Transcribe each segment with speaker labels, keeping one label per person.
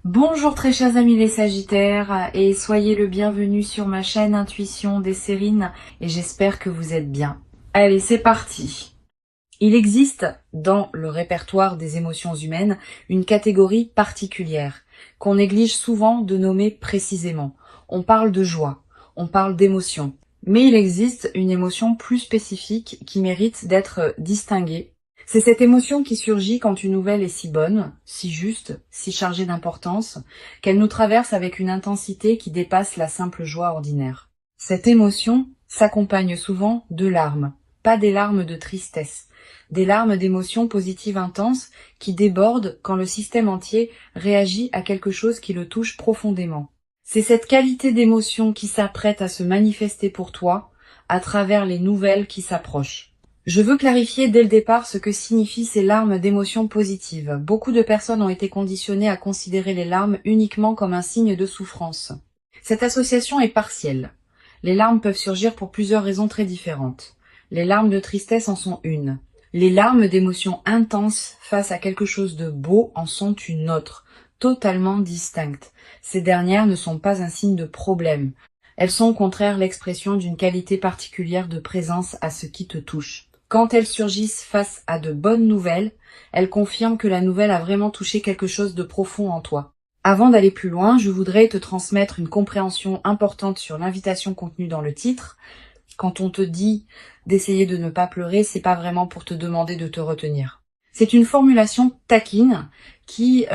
Speaker 1: Bonjour très chers amis les Sagittaires et soyez le bienvenu sur ma chaîne Intuition des Sérines et j'espère que vous êtes bien. Allez, c'est parti. Il existe dans le répertoire des émotions humaines une catégorie particulière qu'on néglige souvent de nommer précisément. On parle de joie, on parle d'émotion, mais il existe une émotion plus spécifique qui mérite d'être distinguée. C'est cette émotion qui surgit quand une nouvelle est si bonne, si juste, si chargée d'importance, qu'elle nous traverse avec une intensité qui dépasse la simple joie ordinaire. Cette émotion s'accompagne souvent de larmes, pas des larmes de tristesse, des larmes d'émotions positives intenses qui débordent quand le système entier réagit à quelque chose qui le touche profondément. C'est cette qualité d'émotion qui s'apprête à se manifester pour toi à travers les nouvelles qui s'approchent. Je veux clarifier dès le départ ce que signifient ces larmes d'émotions positives. Beaucoup de personnes ont été conditionnées à considérer les larmes uniquement comme un signe de souffrance. Cette association est partielle. Les larmes peuvent surgir pour plusieurs raisons très différentes. Les larmes de tristesse en sont une. Les larmes d'émotions intenses face à quelque chose de beau en sont une autre, totalement distincte. Ces dernières ne sont pas un signe de problème. Elles sont au contraire l'expression d'une qualité particulière de présence à ce qui te touche. Quand elles surgissent face à de bonnes nouvelles, elles confirment que la nouvelle a vraiment touché quelque chose de profond en toi. Avant d'aller plus loin, je voudrais te transmettre une compréhension importante sur l'invitation contenue dans le titre. Quand on te dit d'essayer de ne pas pleurer, c'est pas vraiment pour te demander de te retenir. C'est une formulation taquine qui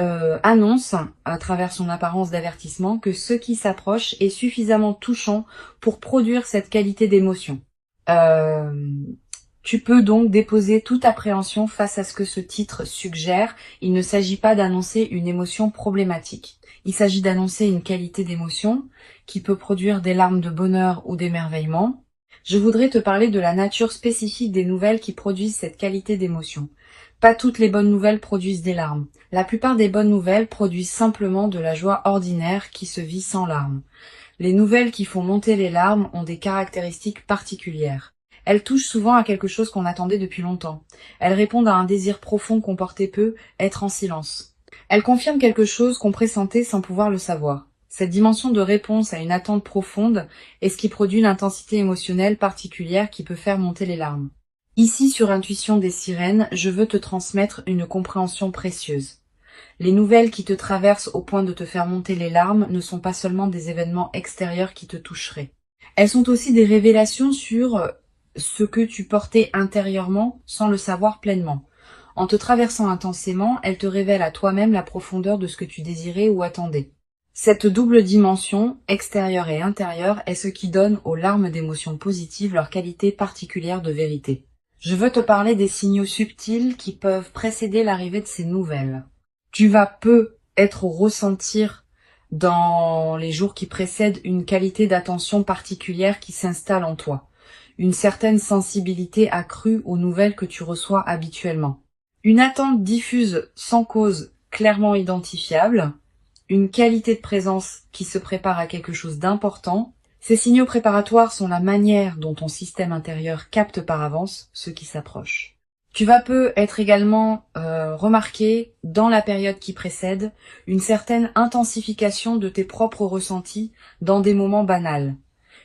Speaker 1: annonce, à travers son apparence d'avertissement, que ce qui s'approche est suffisamment touchant pour produire cette qualité d'émotion. Tu peux donc déposer toute appréhension face à ce que ce titre suggère. Il ne s'agit pas d'annoncer une émotion problématique. Il s'agit d'annoncer une qualité d'émotion qui peut produire des larmes de bonheur ou d'émerveillement. Je voudrais te parler de la nature spécifique des nouvelles qui produisent cette qualité d'émotion. Pas toutes les bonnes nouvelles produisent des larmes. La plupart des bonnes nouvelles produisent simplement de la joie ordinaire qui se vit sans larmes. Les nouvelles qui font monter les larmes ont des caractéristiques particulières. Elles touchent souvent à quelque chose qu'on attendait depuis longtemps. Elles répondent à un désir profond qu'on portait peu, être en silence. Elles confirment quelque chose qu'on pressentait sans pouvoir le savoir. Cette dimension de réponse à une attente profonde est ce qui produit une intensité émotionnelle particulière qui peut faire monter les larmes. Ici, sur Intuition des Sirènes, je veux te transmettre une compréhension précieuse. Les nouvelles qui te traversent au point de te faire monter les larmes ne sont pas seulement des événements extérieurs qui te toucheraient. Elles sont aussi des révélations sur ce que tu portais intérieurement sans le savoir pleinement. En te traversant intensément, elle te révèle à toi-même la profondeur de ce que tu désirais ou attendais. Cette double dimension, extérieure et intérieure, est ce qui donne aux larmes d'émotions positives leur qualité particulière de vérité. Je veux te parler des signaux subtils qui peuvent précéder l'arrivée de ces nouvelles. Tu vas peut-être ressentir dans les jours qui précèdent une qualité d'attention particulière qui s'installe en toi. Une certaine sensibilité accrue aux nouvelles que tu reçois habituellement. Une attente diffuse sans cause clairement identifiable, une qualité de présence qui se prépare à quelque chose d'important. Ces signaux préparatoires sont la manière dont ton système intérieur capte par avance ce qui s'approche. Tu vas peut-être également remarquer, dans la période qui précède, une certaine intensification de tes propres ressentis dans des moments banals.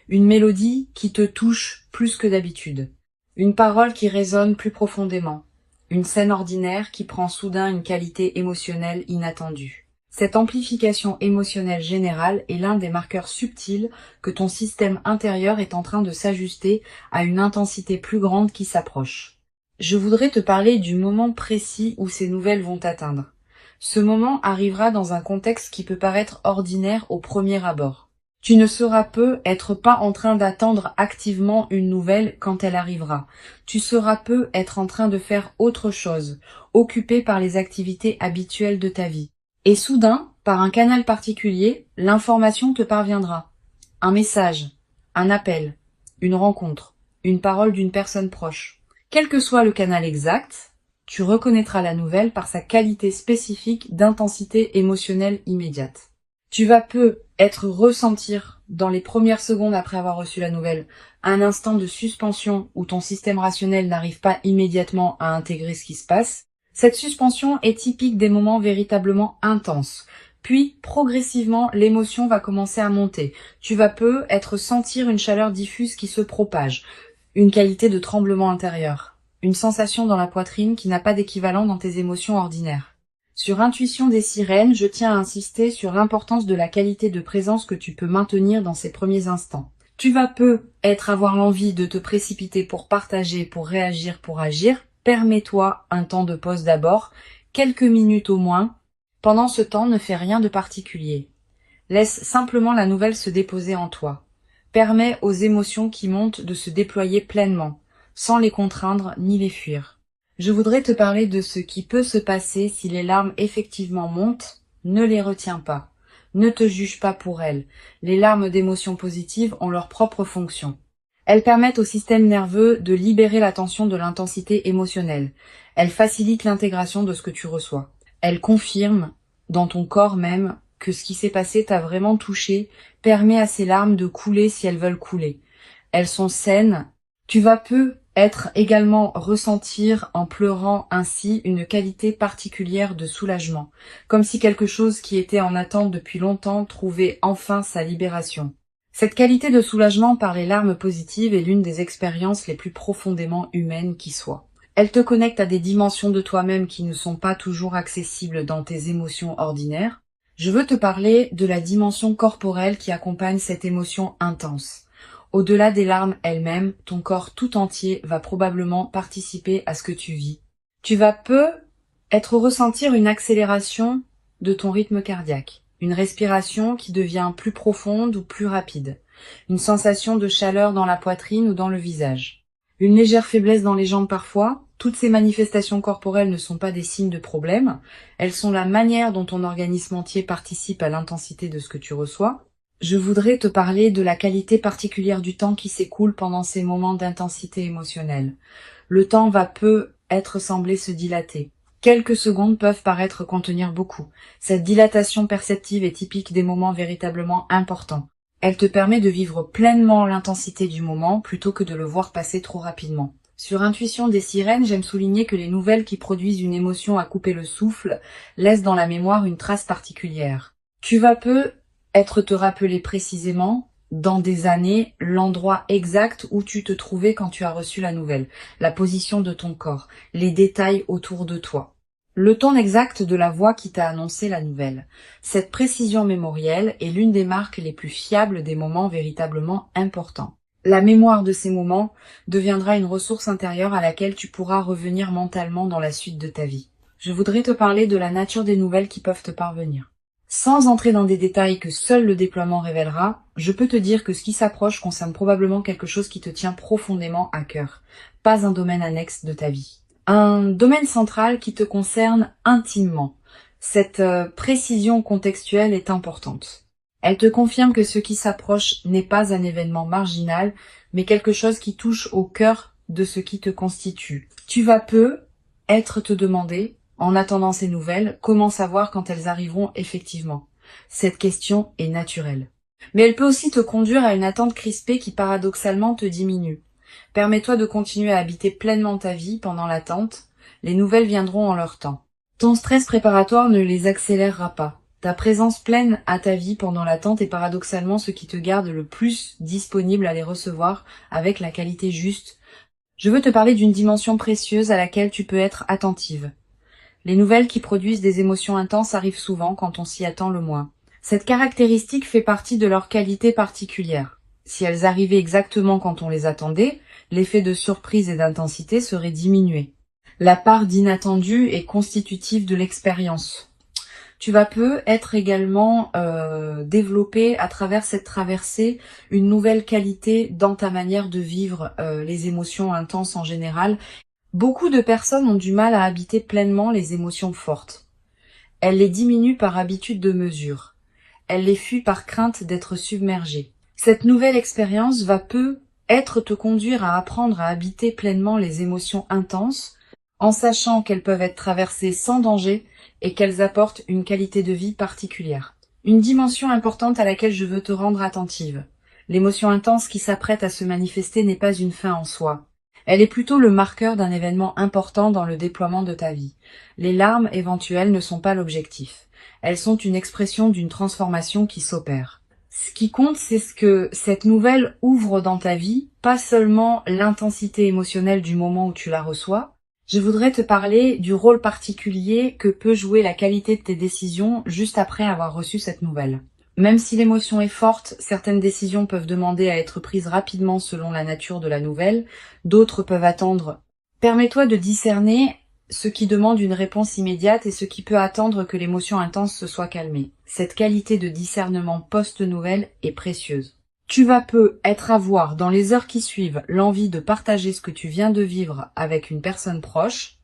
Speaker 1: Une mélodie qui te touche plus que d'habitude. Une parole qui résonne plus profondément. Une scène ordinaire qui prend soudain une qualité émotionnelle inattendue. Cette amplification émotionnelle générale est l'un des marqueurs subtils que ton système intérieur est en train de s'ajuster à une intensité plus grande qui s'approche. Je voudrais te parler du moment précis où ces nouvelles vont t'atteindre. Ce moment arrivera dans un contexte qui peut paraître ordinaire au premier abord. Tu ne seras peut-être pas en train d'attendre activement une nouvelle quand elle arrivera. Tu seras peut-être en train de faire autre chose, occupé par les activités habituelles de ta vie. Et soudain, par un canal particulier, l'information te parviendra. Un message, un appel, une rencontre, une parole d'une personne proche. Quel que soit le canal exact, tu reconnaîtras la nouvelle par sa qualité spécifique d'intensité émotionnelle immédiate. Tu vas peut-être ressentir, dans les premières secondes après avoir reçu la nouvelle, un instant de suspension où ton système rationnel n'arrive pas immédiatement à intégrer ce qui se passe. Cette suspension est typique des moments véritablement intenses, Puis, progressivement, l'émotion va commencer à monter. Tu vas peu être sentir une chaleur diffuse qui se propage, une qualité de tremblement intérieur, une sensation dans la poitrine qui n'a pas d'équivalent dans tes émotions ordinaires. Sur Intuition des sirènes, je tiens à insister sur l'importance de la qualité de présence que tu peux maintenir dans ces premiers instants. Tu vas peu avoir l'envie de te précipiter pour partager, pour réagir, pour agir. Permets-toi un temps de pause d'abord, quelques minutes au moins. Pendant ce temps, ne fais rien de particulier. Laisse simplement la nouvelle se déposer en toi. Permets aux émotions qui montent de se déployer pleinement, sans les contraindre ni les fuir. Je voudrais te parler de ce qui peut se passer si les larmes effectivement montent. Ne les retiens pas. Ne te juge pas pour elles. Les larmes d'émotions positives ont leur propre fonction. Elles permettent au système nerveux de libérer la tension de l'intensité émotionnelle. Elles facilitent l'intégration de ce que tu reçois. Elles confirment, dans ton corps même, que ce qui s'est passé t'a vraiment touché, permet à ces larmes de couler si elles veulent couler. Elles sont saines. Tu vas peu également ressentir en pleurant ainsi une qualité particulière de soulagement, comme si quelque chose qui était en attente depuis longtemps trouvait enfin sa libération. Cette qualité de soulagement par les larmes positives est l'une des expériences les plus profondément humaines qui soient. Elle te connecte à des dimensions de toi-même qui ne sont pas toujours accessibles dans tes émotions ordinaires. Je veux te parler de la dimension corporelle qui accompagne cette émotion intense. Au-delà des larmes elles-mêmes, ton corps tout entier va probablement participer à ce que tu vis. Tu vas peu ressentir une accélération de ton rythme cardiaque, une respiration qui devient plus profonde ou plus rapide, une sensation de chaleur dans la poitrine ou dans le visage, une légère faiblesse dans les jambes parfois. Toutes ces manifestations corporelles ne sont pas des signes de problème, elles sont la manière dont ton organisme entier participe à l'intensité de ce que tu reçois. Je voudrais te parler de la qualité particulière du temps qui s'écoule pendant ces moments d'intensité émotionnelle. Le temps va peu sembler se dilater. Quelques secondes peuvent paraître contenir beaucoup. Cette dilatation perceptive est typique des moments véritablement importants. Elle te permet de vivre pleinement l'intensité du moment plutôt que de le voir passer trop rapidement. Sur Intuition des sirènes, j'aime souligner que les nouvelles qui produisent une émotion à couper le souffle laissent dans la mémoire une trace particulière. Tu vas peu te rappeler précisément, dans des années, l'endroit exact où tu te trouvais quand tu as reçu la nouvelle, la position de ton corps, les détails autour de toi, le ton exact de la voix qui t'a annoncé la nouvelle. Cette précision mémorielle est l'une des marques les plus fiables des moments véritablement importants. La mémoire de ces moments deviendra une ressource intérieure à laquelle tu pourras revenir mentalement dans la suite de ta vie. Je voudrais te parler de la nature des nouvelles qui peuvent te parvenir. Sans entrer dans des détails que seul le déploiement révélera, je peux te dire que ce qui s'approche concerne probablement quelque chose qui te tient profondément à cœur, pas un domaine annexe de ta vie. Un domaine central qui te concerne intimement. Cette précision contextuelle est importante. Elle te confirme que ce qui s'approche n'est pas un événement marginal, mais quelque chose qui touche au cœur de ce qui te constitue. Tu vas peu te demander, en attendant ces nouvelles, comment savoir quand elles arriveront effectivement? Cette question est naturelle. Mais elle peut aussi te conduire à une attente crispée qui paradoxalement te diminue. Permets-toi de continuer à habiter pleinement ta vie pendant l'attente. Les nouvelles viendront en leur temps. Ton stress préparatoire ne les accélérera pas. Ta présence pleine à ta vie pendant l'attente est paradoxalement ce qui te garde le plus disponible à les recevoir avec la qualité juste. Je veux te parler d'une dimension précieuse à laquelle tu peux être attentive. Les nouvelles qui produisent des émotions intenses arrivent souvent quand on s'y attend le moins. Cette caractéristique fait partie de leur qualité particulière. Si elles arrivaient exactement quand on les attendait, l'effet de surprise et d'intensité serait diminué. La part d'inattendu est constitutive de l'expérience. Tu vas peu également développer à travers cette traversée une nouvelle qualité dans ta manière de vivre les émotions intenses en général. Beaucoup de personnes ont du mal à habiter pleinement les émotions fortes. Elles les diminuent par habitude de mesure. Elles les fuient par crainte d'être submergées. Cette nouvelle expérience va peu te conduire à apprendre à habiter pleinement les émotions intenses, en sachant qu'elles peuvent être traversées sans danger et qu'elles apportent une qualité de vie particulière. Une dimension importante à laquelle je veux te rendre attentive. L'émotion intense qui s'apprête à se manifester n'est pas une fin en soi. Elle est plutôt le marqueur d'un événement important dans le déploiement de ta vie. Les larmes éventuelles ne sont pas l'objectif. elles sont une expression d'une transformation qui s'opère. Ce qui compte, c'est ce que cette nouvelle ouvre dans ta vie, pas seulement l'intensité émotionnelle du moment où tu la reçois. Je voudrais te parler du rôle particulier que peut jouer la qualité de tes décisions juste après avoir reçu cette nouvelle. Même si l'émotion est forte, certaines décisions peuvent demander à être prises rapidement selon la nature de la nouvelle, d'autres peuvent attendre. Permets-toi de discerner ce qui demande une réponse immédiate et ce qui peut attendre que l'émotion intense se soit calmée. Cette qualité de discernement post-nouvelle est précieuse. Tu vas peu être à voir dans les heures qui suivent l'envie de partager ce que tu viens de vivre avec une personne proche.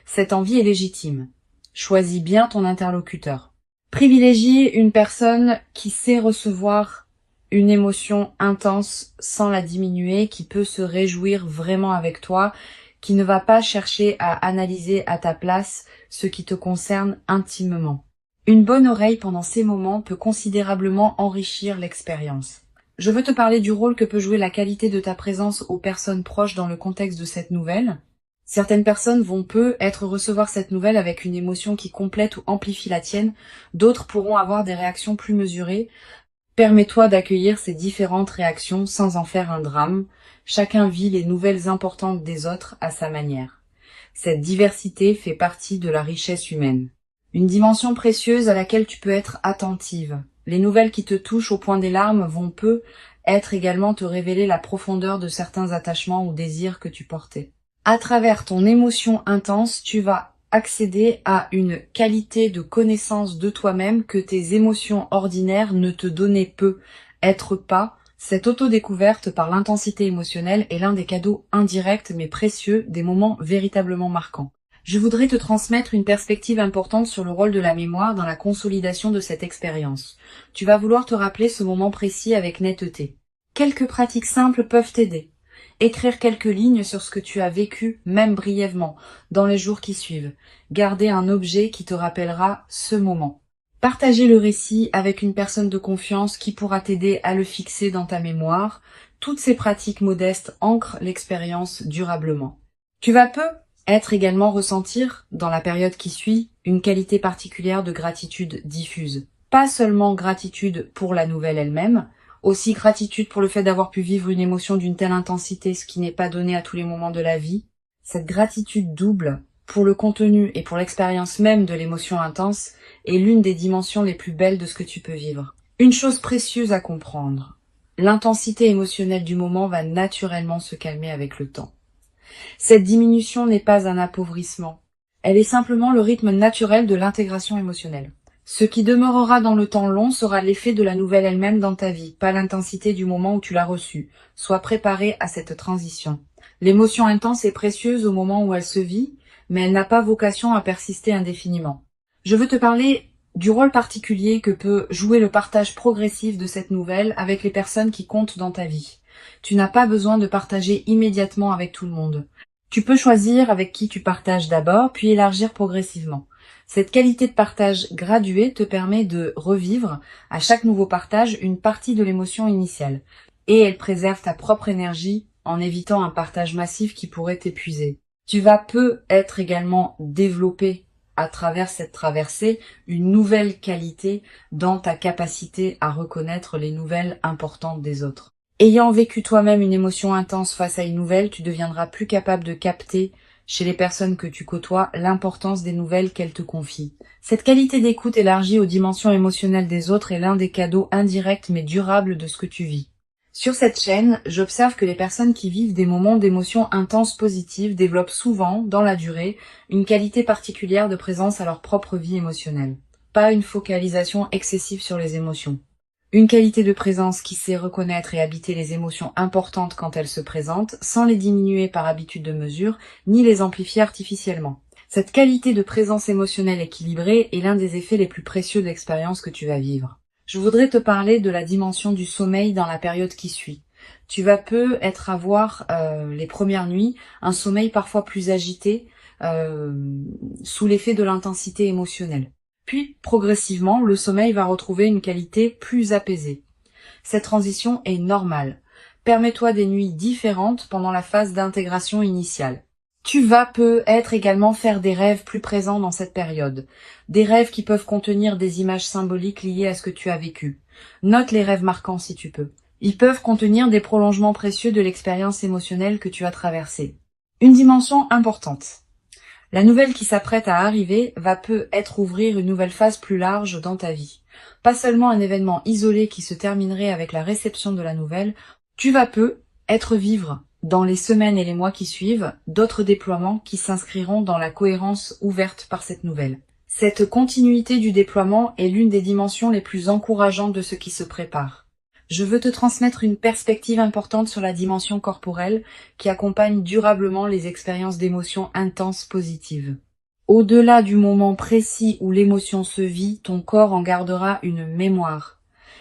Speaker 1: Cette envie est légitime. Choisis bien ton interlocuteur. Privilégie une personne qui sait recevoir une émotion intense sans la diminuer, qui peut se réjouir vraiment avec toi, qui ne va pas chercher à analyser à ta place ce qui te concerne intimement. Une bonne oreille pendant ces moments peut considérablement enrichir l'expérience. Je veux te parler du rôle que peut jouer la qualité de ta présence aux personnes proches dans le contexte de cette nouvelle. Certaines personnes vont recevoir cette nouvelle avec une émotion qui complète ou amplifie la tienne, d'autres pourront avoir des réactions plus mesurées. Permets-toi d'accueillir ces différentes réactions sans en faire un drame. Chacun vit les nouvelles importantes des autres à sa manière. Cette diversité fait partie de la richesse humaine. Une dimension précieuse à laquelle tu peux être attentive. Les nouvelles qui te touchent au point des larmes vont être également te révéler la profondeur de certains attachements ou désirs que tu portais. À travers ton émotion intense, tu vas accéder à une qualité de connaissance de toi-même que tes émotions ordinaires ne te donnaient peu. Cette autodécouverte par l'intensité émotionnelle est l'un des cadeaux indirects mais précieux des moments véritablement marquants. Je voudrais te transmettre une perspective importante sur le rôle de la mémoire dans la consolidation de cette expérience. Tu vas vouloir te rappeler ce moment précis avec netteté. Quelques pratiques simples peuvent t'aider. Écrire quelques lignes sur ce que tu as vécu, même brièvement, dans les jours qui suivent. Garder un objet qui te rappellera ce moment. Partager le récit avec une personne de confiance qui pourra t'aider à le fixer dans ta mémoire. Toutes ces pratiques modestes ancrent l'expérience durablement. Tu vas également ressentir, dans la période qui suit, une qualité particulière de gratitude diffuse. Pas seulement gratitude pour la nouvelle elle-même, aussi gratitude pour le fait d'avoir pu vivre une émotion d'une telle intensité, ce qui n'est pas donné à tous les moments de la vie. Cette gratitude double, pour le contenu et pour l'expérience même de l'émotion intense, est l'une des dimensions les plus belles de ce que tu peux vivre. Une chose précieuse à comprendre, l'intensité émotionnelle du moment va naturellement se calmer avec le temps. Cette diminution n'est pas un appauvrissement, elle est simplement le rythme naturel de l'intégration émotionnelle. Ce qui demeurera dans le temps long sera l'effet de la nouvelle elle-même dans ta vie, pas l'intensité du moment où tu l'as reçue. Sois préparé à cette transition. L'émotion intense est précieuse au moment où elle se vit, mais elle n'a pas vocation à persister indéfiniment. Je veux te parler du rôle particulier que peut jouer le partage progressif de cette nouvelle avec les personnes qui comptent dans ta vie. Tu n'as pas besoin de partager immédiatement avec tout le monde. Tu peux choisir avec qui tu partages d'abord, puis élargir progressivement. Cette qualité de partage graduée te permet de revivre à chaque nouveau partage une partie de l'émotion initiale. Et elle préserve ta propre énergie en évitant un partage massif qui pourrait t'épuiser. Tu vas être également développé à travers cette traversée une nouvelle qualité dans ta capacité à reconnaître les nouvelles importantes des autres. Ayant vécu toi-même une émotion intense face à une nouvelle, tu deviendras plus capable de capter chez les personnes que tu côtoies l'importance des nouvelles qu'elles te confient. Cette qualité d'écoute élargie aux dimensions émotionnelles des autres est l'un des cadeaux indirects mais durables de ce que tu vis. Sur cette chaîne, j'observe que les personnes qui vivent des moments d'émotions intenses positives développent souvent, dans la durée, une qualité particulière de présence à leur propre vie émotionnelle. Pas une focalisation excessive sur les émotions. Une qualité de présence qui sait reconnaître et habiter les émotions importantes quand elles se présentent, sans les diminuer par habitude de mesure, ni les amplifier artificiellement. Cette qualité de présence émotionnelle équilibrée est l'un des effets les plus précieux de l'expérience que tu vas vivre. Je voudrais te parler de la dimension du sommeil dans la période qui suit. Tu vas avoir les premières nuits, un sommeil parfois plus agité, sous l'effet de l'intensité émotionnelle. Puis, progressivement, le sommeil va retrouver une qualité plus apaisée. Cette transition est normale. Permets-toi des nuits différentes pendant la phase d'intégration initiale. Tu vas peut-être également faire des rêves plus présents dans cette période. Des rêves qui peuvent contenir des images symboliques liées à ce que tu as vécu. Note les rêves marquants si tu peux. Ils peuvent contenir des prolongements précieux de l'expérience émotionnelle que tu as traversée. Une dimension importante. La nouvelle qui s'apprête à arriver va peut-être ouvrir une nouvelle phase plus large dans ta vie. Pas seulement un événement isolé qui se terminerait avec la réception de la nouvelle, tu vas peut-être vivre dans les semaines et les mois qui suivent, d'autres déploiements qui s'inscriront dans la cohérence ouverte par cette nouvelle. Cette continuité du déploiement est l'une des dimensions les plus encourageantes de ce qui se prépare. Je veux te transmettre une perspective importante sur la dimension corporelle qui accompagne durablement les expériences d'émotions intenses positives. Au-delà du moment précis où l'émotion se vit, ton corps en gardera une mémoire,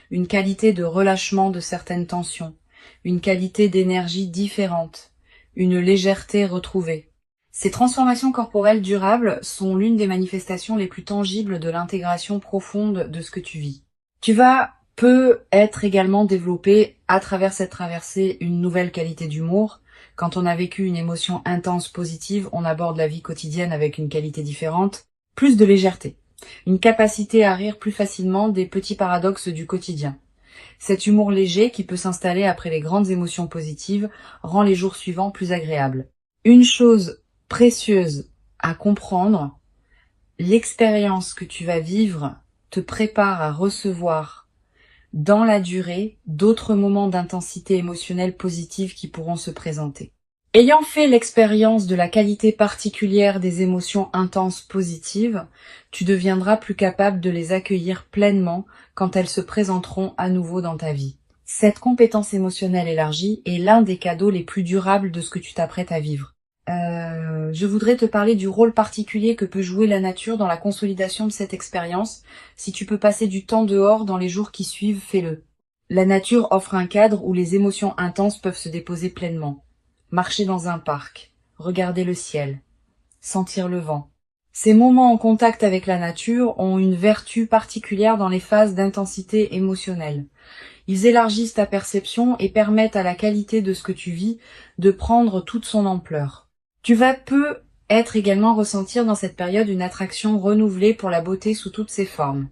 Speaker 1: une qualité de relâchement de certaines tensions, une qualité d'énergie différente, une légèreté retrouvée. Ces transformations corporelles durables sont l'une des manifestations les plus tangibles de l'intégration profonde de ce que tu vis. Tu vas peut-être également développer à travers cette traversée une nouvelle qualité d'humour. Quand on a vécu une émotion intense positive, on aborde la vie quotidienne avec une qualité différente, plus de légèreté, une capacité à rire plus facilement des petits paradoxes du quotidien. Cet humour léger qui peut s'installer après les grandes émotions positives rend les jours suivants plus agréables. Une chose précieuse à comprendre, l'expérience que tu vas vivre te prépare à recevoir dans la durée d'autres moments d'intensité émotionnelle positive qui pourront se présenter. Ayant fait l'expérience de la qualité particulière des émotions intenses positives, tu deviendras plus capable de les accueillir pleinement quand elles se présenteront à nouveau dans ta vie. Cette compétence émotionnelle élargie est l'un des cadeaux les plus durables de ce que tu t'apprêtes à vivre. Je voudrais te parler du rôle particulier que peut jouer la nature dans la consolidation de cette expérience. Si tu peux passer du temps dehors dans les jours qui suivent, fais-le. La nature offre un cadre où les émotions intenses peuvent se déposer pleinement. Marcher dans un parc, regarder le ciel, sentir le vent. Ces moments en contact avec la nature ont une vertu particulière dans les phases d'intensité émotionnelle. Ils élargissent ta perception et permettent à la qualité de ce que tu vis de prendre toute son ampleur. Tu vas peut-être également ressentir dans cette période une attraction renouvelée pour la beauté sous toutes ses formes.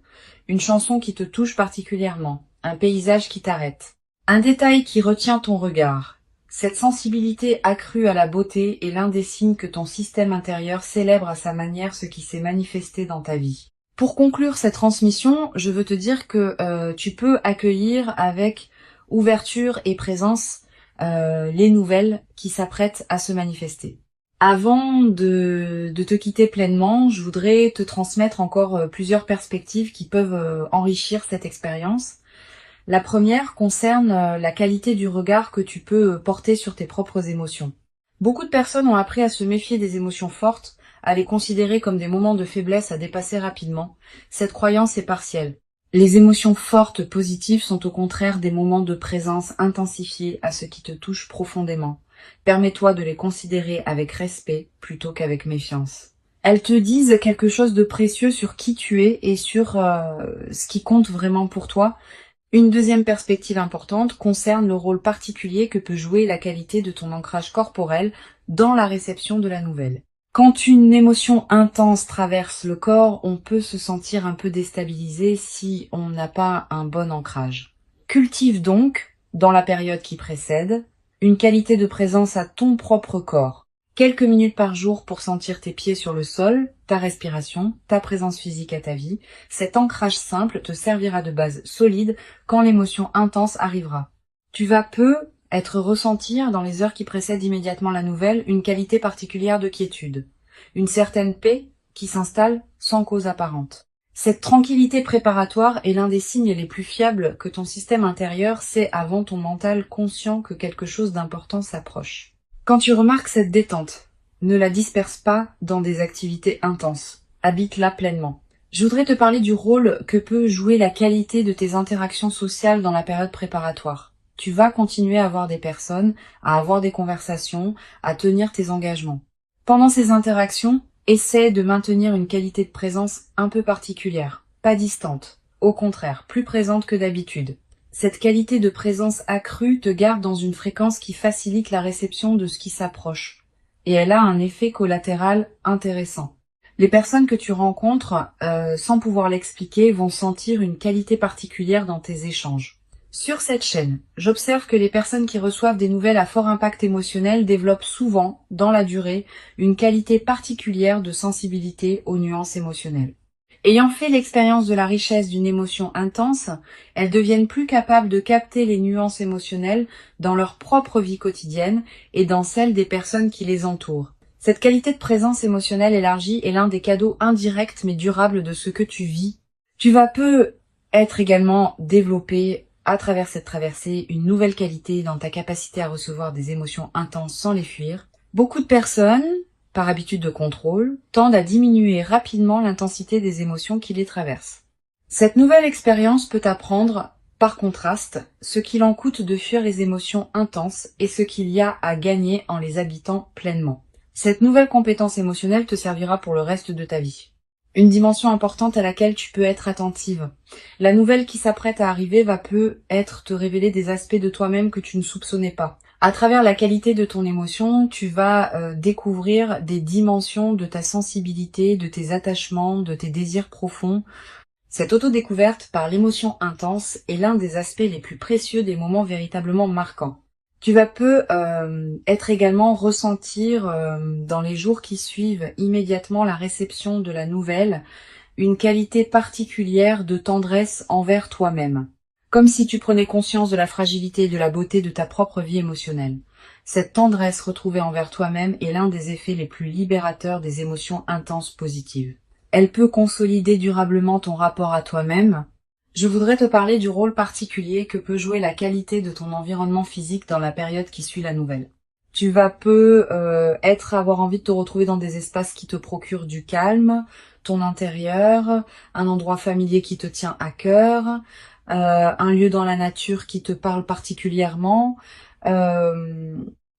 Speaker 1: Une chanson qui te touche particulièrement, un paysage qui t'arrête, un détail qui retient ton regard. Cette sensibilité accrue à la beauté est l'un des signes que ton système intérieur célèbre à sa manière ce qui s'est manifesté dans ta vie. Pour conclure cette transmission, je veux te dire que tu peux accueillir avec ouverture et présence les nouvelles qui s'apprêtent à se manifester. Avant de te quitter pleinement, je voudrais te transmettre encore plusieurs perspectives qui peuvent enrichir cette expérience. La première concerne la qualité du regard que tu peux porter sur tes propres émotions. Beaucoup de personnes ont appris à se méfier des émotions fortes, à les considérer comme des moments de faiblesse à dépasser rapidement. Cette croyance est partielle. Les émotions fortes positives sont au contraire des moments de présence intensifiés à ce qui te touche profondément. Permets-toi de les considérer avec respect plutôt qu'avec méfiance. Elles te disent quelque chose de précieux sur qui tu es et sur ce qui compte vraiment pour toi. Une deuxième perspective importante concerne le rôle particulier que peut jouer la qualité de ton ancrage corporel dans la réception de la nouvelle. Quand une émotion intense traverse le corps, on peut se sentir un peu déstabilisé si on n'a pas un bon ancrage. Cultive donc, dans la période qui précède, une qualité de présence à ton propre corps. Quelques minutes par jour pour sentir tes pieds sur le sol, ta respiration, ta présence physique à ta vie. Cet ancrage simple te servira de base solide quand l'émotion intense arrivera. Tu vas être ressentir dans les heures qui précèdent immédiatement la nouvelle une qualité particulière de quiétude, une certaine paix qui s'installe sans cause apparente. Cette tranquillité préparatoire est l'un des signes les plus fiables que ton système intérieur sait avant ton mental conscient que quelque chose d'important s'approche. Quand tu remarques cette détente, ne la disperse pas dans des activités intenses. Habite-la pleinement. Je voudrais te parler du rôle que peut jouer la qualité de tes interactions sociales dans la période préparatoire. Tu vas continuer à voir des personnes, à avoir des conversations, à tenir tes engagements. Pendant ces interactions, essaie de maintenir une qualité de présence un peu particulière, pas distante, au contraire, plus présente que d'habitude. Cette qualité de présence accrue te garde dans une fréquence qui facilite la réception de ce qui s'approche et elle a un effet collatéral intéressant. Les personnes que tu rencontres, sans pouvoir l'expliquer, vont sentir une qualité particulière dans tes échanges. Sur cette chaîne, j'observe que les personnes qui reçoivent des nouvelles à fort impact émotionnel développent souvent, dans la durée, une qualité particulière de sensibilité aux nuances émotionnelles. Ayant fait l'expérience de la richesse d'une émotion intense, elles deviennent plus capables de capter les nuances émotionnelles dans leur propre vie quotidienne et dans celle des personnes qui les entourent. Cette qualité de présence émotionnelle élargie est l'un des cadeaux indirects mais durables de ce que tu vis. Tu vas peu être également développé à travers cette traversée une nouvelle qualité dans ta capacité à recevoir des émotions intenses sans les fuir. Beaucoup de personnes, par habitude de contrôle, tendent à diminuer rapidement l'intensité des émotions qui les traversent. Cette nouvelle expérience peut t'apprendre, par contraste, ce qu'il en coûte de fuir les émotions intenses et ce qu'il y a à gagner en les habitant pleinement. Cette nouvelle compétence émotionnelle te servira pour le reste de ta vie. Une dimension importante à laquelle tu peux être attentive. La nouvelle qui s'apprête à arriver va peut-être te révéler des aspects de toi-même que tu ne soupçonnais pas. À travers la qualité de ton émotion, tu vas découvrir des dimensions de ta sensibilité, de tes attachements, de tes désirs profonds. Cette autodécouverte par l'émotion intense est l'un des aspects les plus précieux des moments véritablement marquants. Tu vas être également ressentir dans les jours qui suivent immédiatement la réception de la nouvelle une qualité particulière de tendresse envers toi-même, comme si tu prenais conscience de la fragilité et de la beauté de ta propre vie émotionnelle. Cette tendresse retrouvée envers toi-même est l'un des effets les plus libérateurs des émotions intenses positives. Elle peut consolider durablement ton rapport à toi-même. Je voudrais te parler du rôle particulier que peut jouer la qualité de ton environnement physique dans la période qui suit la nouvelle. Tu vas avoir envie de te retrouver dans des espaces qui te procurent du calme, ton intérieur, un endroit familier qui te tient à cœur, un lieu dans la nature qui te parle particulièrement.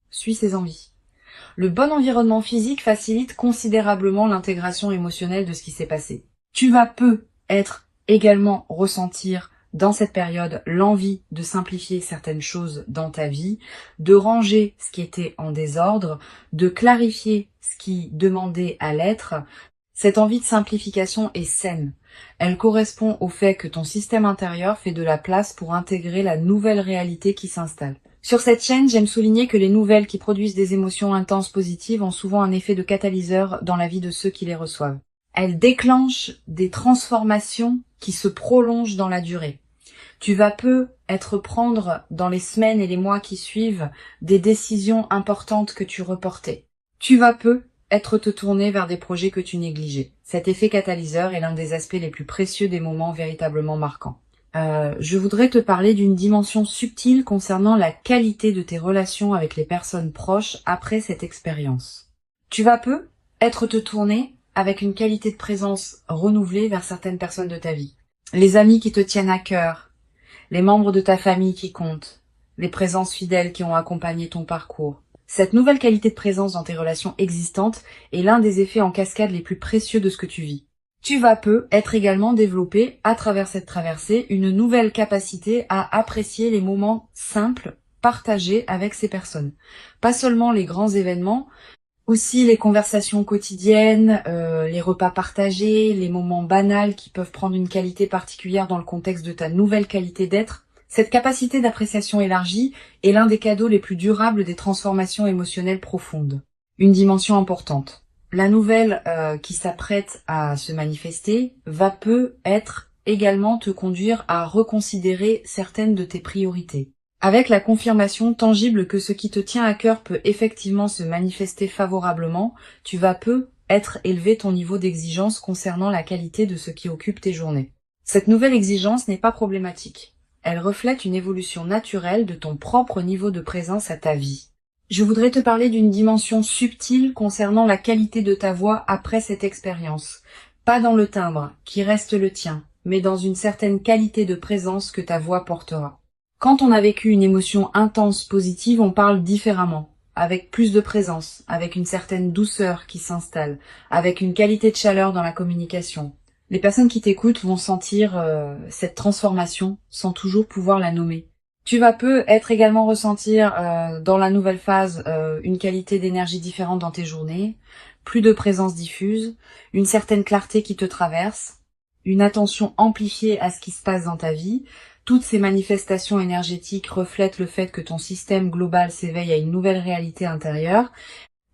Speaker 1: Suis ses envies. Le bon environnement physique facilite considérablement l'intégration émotionnelle de ce qui s'est passé. Tu vas également ressentir dans cette période l'envie de simplifier certaines choses dans ta vie, de ranger ce qui était en désordre, de clarifier ce qui demandait à l'être. Cette envie de simplification est saine. Elle correspond au fait que ton système intérieur fait de la place pour intégrer la nouvelle réalité qui s'installe. Sur cette chaîne, j'aime souligner que les nouvelles qui produisent des émotions intenses positives ont souvent un effet de catalyseur dans la vie de ceux qui les reçoivent. Elles déclenchent des transformations qui se prolongent dans la durée. Tu vas prendre dans les semaines et les mois qui suivent des décisions importantes que tu reportais. Tu vas te tourner vers des projets que tu négligeais. Cet effet catalyseur est l'un des aspects les plus précieux des moments véritablement marquants. Je voudrais te parler d'une dimension subtile concernant la qualité de tes relations avec les personnes proches après cette expérience. Tu vas te tourner avec une qualité de présence renouvelée vers certaines personnes de ta vie. Les amis qui te tiennent à cœur, les membres de ta famille qui comptent, les présences fidèles qui ont accompagné ton parcours. Cette nouvelle qualité de présence dans tes relations existantes est l'un des effets en cascade les plus précieux de ce que tu vis. Tu vas être également développer, à travers cette traversée, une nouvelle capacité à apprécier les moments simples partagés avec ces personnes. Pas seulement les grands événements, aussi les conversations quotidiennes, les repas partagés, les moments banals qui peuvent prendre une qualité particulière dans le contexte de ta nouvelle qualité d'être. Cette capacité d'appréciation élargie est l'un des cadeaux les plus durables des transformations émotionnelles profondes. Une dimension importante. La nouvelle qui s'apprête à se manifester va être également te conduire à reconsidérer certaines de tes priorités. Avec la confirmation tangible que ce qui te tient à cœur peut effectivement se manifester favorablement, tu vas élever ton niveau d'exigence concernant la qualité de ce qui occupe tes journées. Cette nouvelle exigence n'est pas problématique. Elle reflète une évolution naturelle de ton propre niveau de présence à ta vie. Je voudrais te parler d'une dimension subtile concernant la qualité de ta voix après cette expérience. Pas dans le timbre, qui reste le tien, mais dans une certaine qualité de présence que ta voix portera. Quand on a vécu une émotion intense positive, on parle différemment, avec plus de présence, avec une certaine douceur qui s'installe, avec une qualité de chaleur dans la communication. Les personnes qui t'écoutent vont sentir cette transformation sans toujours pouvoir la nommer. Tu vas peu être également ressentir dans la nouvelle phase une qualité d'énergie différente dans tes journées, plus de présence diffuse, une certaine clarté qui te traverse, une attention amplifiée à ce qui se passe dans ta vie. Toutes ces manifestations énergétiques reflètent le fait que ton système global s'éveille à une nouvelle réalité intérieure.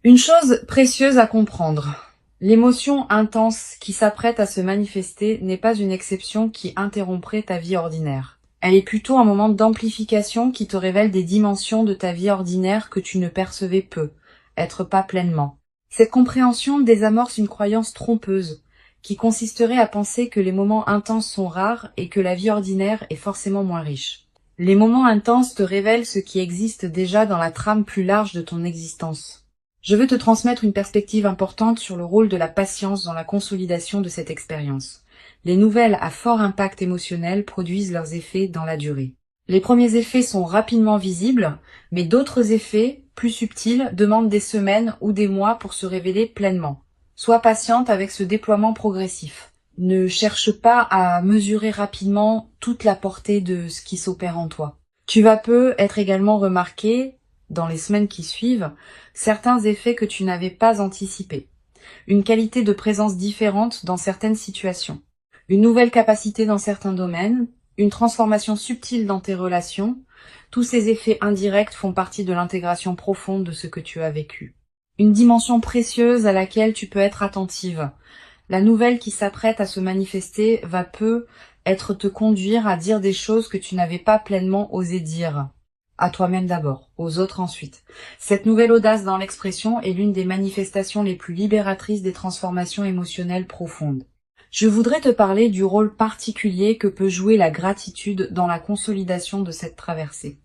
Speaker 1: Une chose précieuse à comprendre. L'émotion intense qui s'apprête à se manifester n'est pas une exception qui interromprait ta vie ordinaire. Elle est plutôt un moment d'amplification qui te révèle des dimensions de ta vie ordinaire que tu ne percevais peu, être pas pleinement. Cette compréhension désamorce une croyance trompeuse, qui consisterait à penser que les moments intenses sont rares et que la vie ordinaire est forcément moins riche. Les moments intenses te révèlent ce qui existe déjà dans la trame plus large de ton existence. Je veux te transmettre une perspective importante sur le rôle de la patience dans la consolidation de cette expérience. Les nouvelles à fort impact émotionnel produisent leurs effets dans la durée. Les premiers effets sont rapidement visibles, mais d'autres effets, plus subtils, demandent des semaines ou des mois pour se révéler pleinement. Sois patiente avec ce déploiement progressif. Ne cherche pas à mesurer rapidement toute la portée de ce qui s'opère en toi. Tu vas peu être également remarqué, dans les semaines qui suivent, certains effets que tu n'avais pas anticipés. Une qualité de présence différente dans certaines situations. Une nouvelle capacité dans certains domaines. Une transformation subtile dans tes relations. Tous ces effets indirects font partie de l'intégration profonde de ce que tu as vécu. Une dimension précieuse à laquelle tu peux être attentive. La nouvelle qui s'apprête à se manifester va peu être te conduire à dire des choses que tu n'avais pas pleinement osé dire. À toi-même d'abord, aux autres ensuite. Cette nouvelle audace dans l'expression est l'une des manifestations les plus libératrices des transformations émotionnelles profondes. Je voudrais te parler du rôle particulier que peut jouer la gratitude dans la consolidation de cette traversée.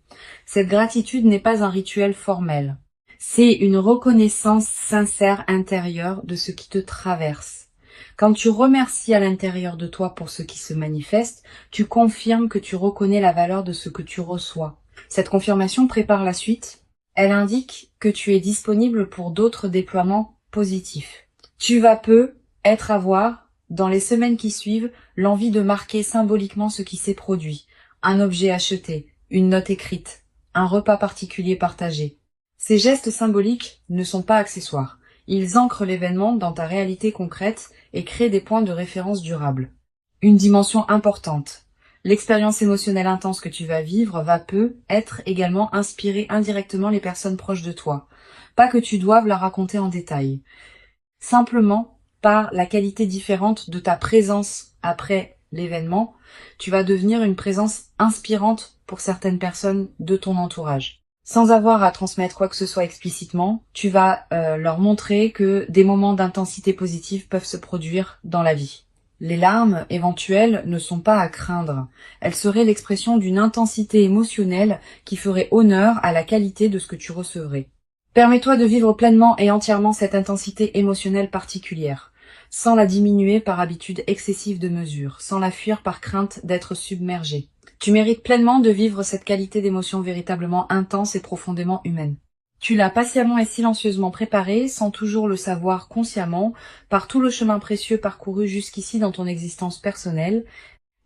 Speaker 1: Cette gratitude n'est pas un rituel formel. C'est une reconnaissance sincère intérieure de ce qui te traverse. Quand tu remercies à l'intérieur de toi pour ce qui se manifeste, tu confirmes que tu reconnais la valeur de ce que tu reçois. Cette confirmation prépare la suite. Elle indique que tu es disponible pour d'autres déploiements positifs. Tu vas peu être à voir, dans les semaines qui suivent, l'envie de marquer symboliquement ce qui s'est produit. Un objet acheté, une note écrite, un repas particulier partagé. Ces gestes symboliques ne sont pas accessoires. Ils ancrent l'événement dans ta réalité concrète et créent des points de référence durables. Une dimension importante. L'expérience émotionnelle intense que tu vas vivre va peu être également inspirer indirectement les personnes proches de toi. Pas que tu doives la raconter en détail. Simplement, par la qualité différente de ta présence après l'événement, tu vas devenir une présence inspirante pour certaines personnes de ton entourage. Sans avoir à transmettre quoi que ce soit explicitement, tu vas leur montrer que des moments d'intensité positive peuvent se produire dans la vie. Les larmes éventuelles ne sont pas à craindre. Elles seraient l'expression d'une intensité émotionnelle qui ferait honneur à la qualité de ce que tu recevrais. Permets-toi de vivre pleinement et entièrement cette intensité émotionnelle particulière, sans la diminuer par habitude excessive de mesure, sans la fuir par crainte d'être submergée. Tu mérites pleinement de vivre cette qualité d'émotion véritablement intense et profondément humaine. Tu l'as patiemment et silencieusement préparée, sans toujours le savoir consciemment, par tout le chemin précieux parcouru jusqu'ici dans ton existence personnelle,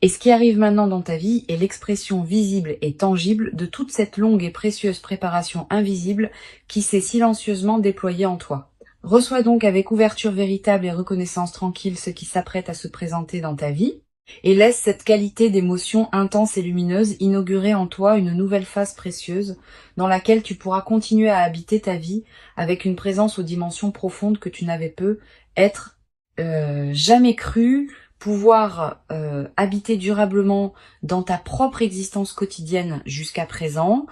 Speaker 1: et ce qui arrive maintenant dans ta vie est l'expression visible et tangible de toute cette longue et précieuse préparation invisible qui s'est silencieusement déployée en toi. Reçois donc avec ouverture véritable et reconnaissance tranquille ce qui s'apprête à se présenter dans ta vie, et laisse cette qualité d'émotion intense et lumineuse inaugurer en toi une nouvelle phase précieuse dans laquelle tu pourras continuer à habiter ta vie avec une présence aux dimensions profondes que tu n'avais peu être jamais cru pouvoir habiter durablement dans ta propre existence quotidienne jusqu'à présent,